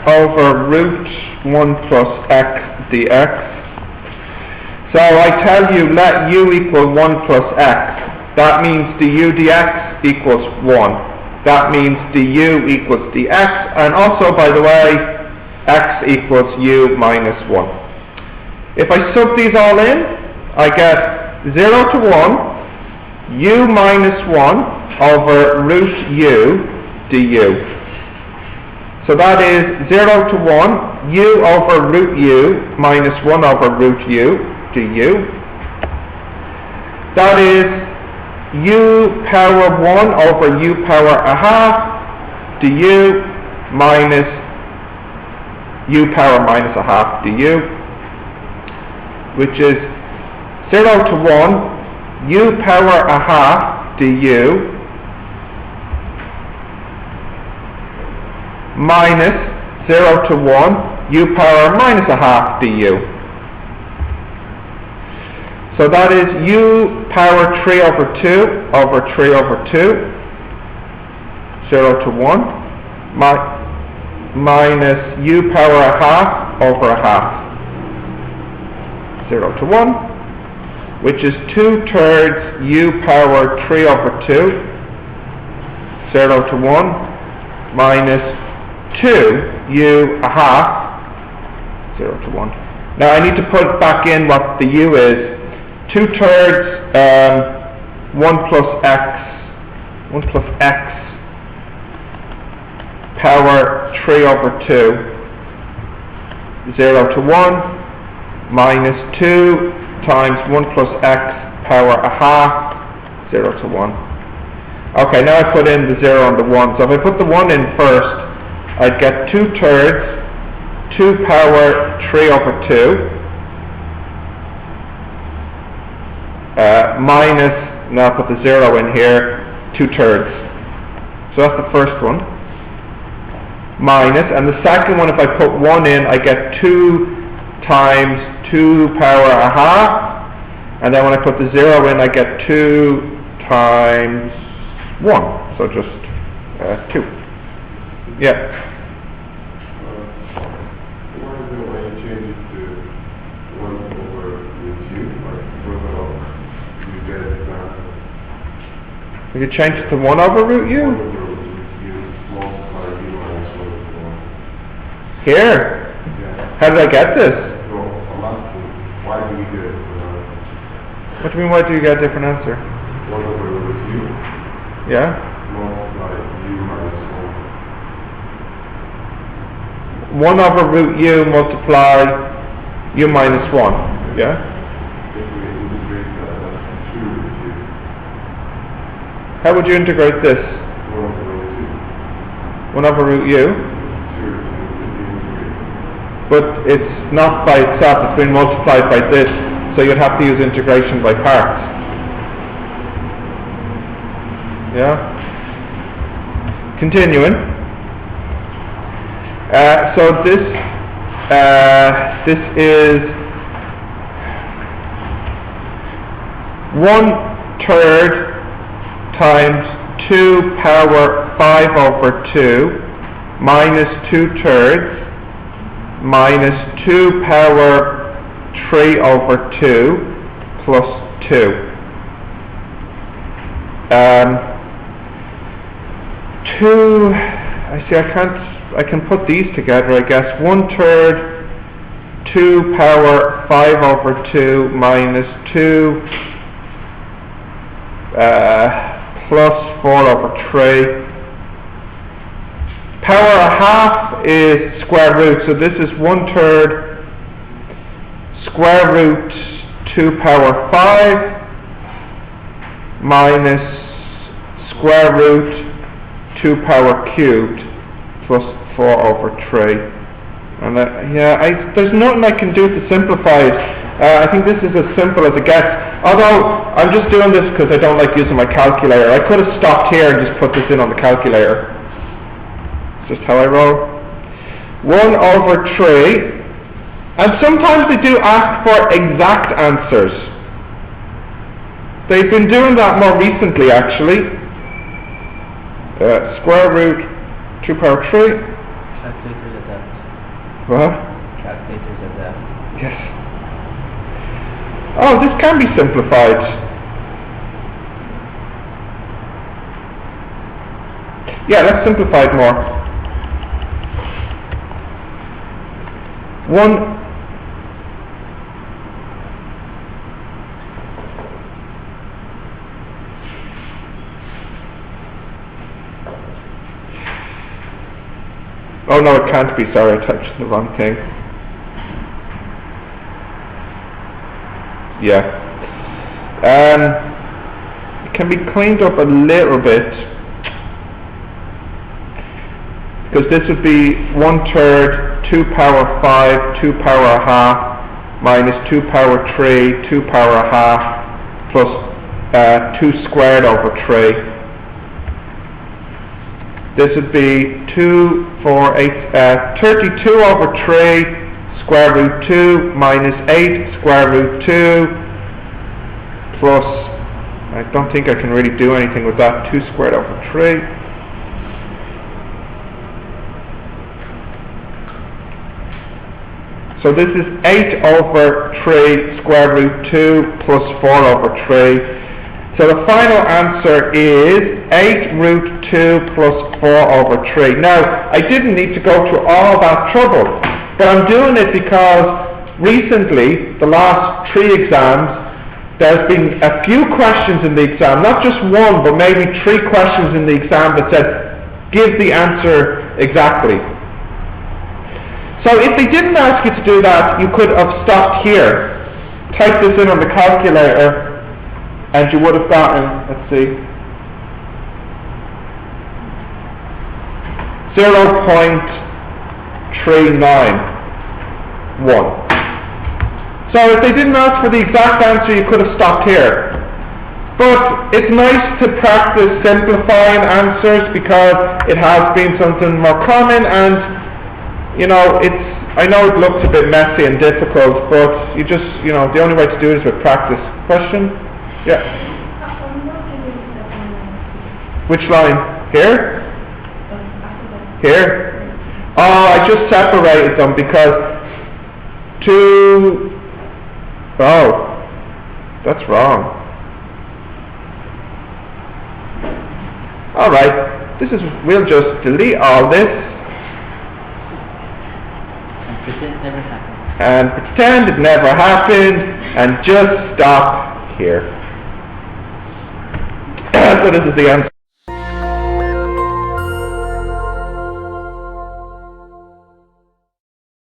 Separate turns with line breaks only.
over root 1 plus x dx. So I tell you, let u equal 1 plus x. That means du dx equals 1. That means du equals dx, and also, by the way, x equals u minus 1. If I sub these all in, I get 0 to 1, u minus 1 over root u du. So that is 0 to 1, u over root u minus 1 over root u du. That is u power 1 over u power a half du minus u power minus a half du, which is 0 to 1, u power a half du minus 0 to 1, u power minus a half du. So that is u power 3 over 2 over 3 over 2, 0 to 1, minus u power a half over a half, 0 to 1, which is 2/3 u power 3 over 2, 0 to 1, minus 2 u a half, 0 to 1. Now I need to put back in what the u is. 2/3 1 plus x power 3 over 2, 0 to 1, minus 2 times 1 plus x power a half, 0 to 1. Okay, now I put in the 0 and the 1. So if I put the 1 in first, I'd get 2/3 2 power 3 over 2, minus, now I'll put the 0 in here, 2/3. So that's the first one. Minus, and the second one, if I put 1 in, I get 2 times 2 power a half, and then when I put the 0 in, I get 2 times 1, so just 2. Yeah. We could change it to 1 over root u. Here? How did I get this?
Why do we get
What do you mean, why do you get a different answer?
1 over root u?
Yeah?
Multiply u minus
1 over root u multiply u minus 1. Yeah? How would you integrate this? 1 over root u. But it's not by itself, it's been multiplied by this, so you'd have to use integration by parts. Yeah? Continuing. So this is 1/3 times 2 power 5 over 2 minus 2/3 minus 2 power 3 over 2 plus 2. 2, I can put these together, I guess. 1/3 2 power 5 over 2 minus 2 plus 4 over 3. Power a half is square root, so this is 1/3 square root 2 power 5 minus square root 2 power cubed plus 4 over 3. And there's nothing I can do to simplify it. I think this is as simple as it gets. Although I'm just doing this because I don't like using my calculator. I could have stopped here and just put this in on the calculator. It's just how I roll. 1 over 3. And sometimes they do ask for exact answers. They've been doing that more recently, actually. Square root 2 power 3.
Calculator adapt.
What?
Calculators of that.
Yes. Oh, this can be simplified. Yeah, let's simplify it more. 1 Oh no, it can't be, sorry, I touched the wrong thing. Yeah. It can be cleaned up a little bit, because this would be 1/3, 2 power 5, 2 power half, minus 2 power 3, 2 power half, plus 2 squared over 3. This would be 2, 4, 8, 32 over 3, square root 2, minus 8, square root 2, plus, I don't think I can really do anything with that, 2 squared over 3. So this is 8 over 3, square root 2, plus 4 over 3. So the final answer is 8 root 2 plus 4 over 3. Now, I didn't need to go through all that trouble, but I'm doing it because recently, the last 3 exams, there's been a few questions in the exam, not just one, but maybe 3 questions in the exam that said, give the answer exactly. So if they didn't ask you to do that, you could have stopped here, type this in on the calculator, and you would have gotten, let's see, 0.391. So if they didn't ask for the exact answer, you could have stopped here. But it's nice to practice simplifying answers because it has been something more common, and you know, I know it looks a bit messy and difficult, but you just, you know, the only way to do it is with practice. Question? Yeah. Which line? Here? Here? Oh, I just separated them because oh, that's wrong. Alright, we'll just delete all this. And pretend it never happened, and just stop here. So this is the answer.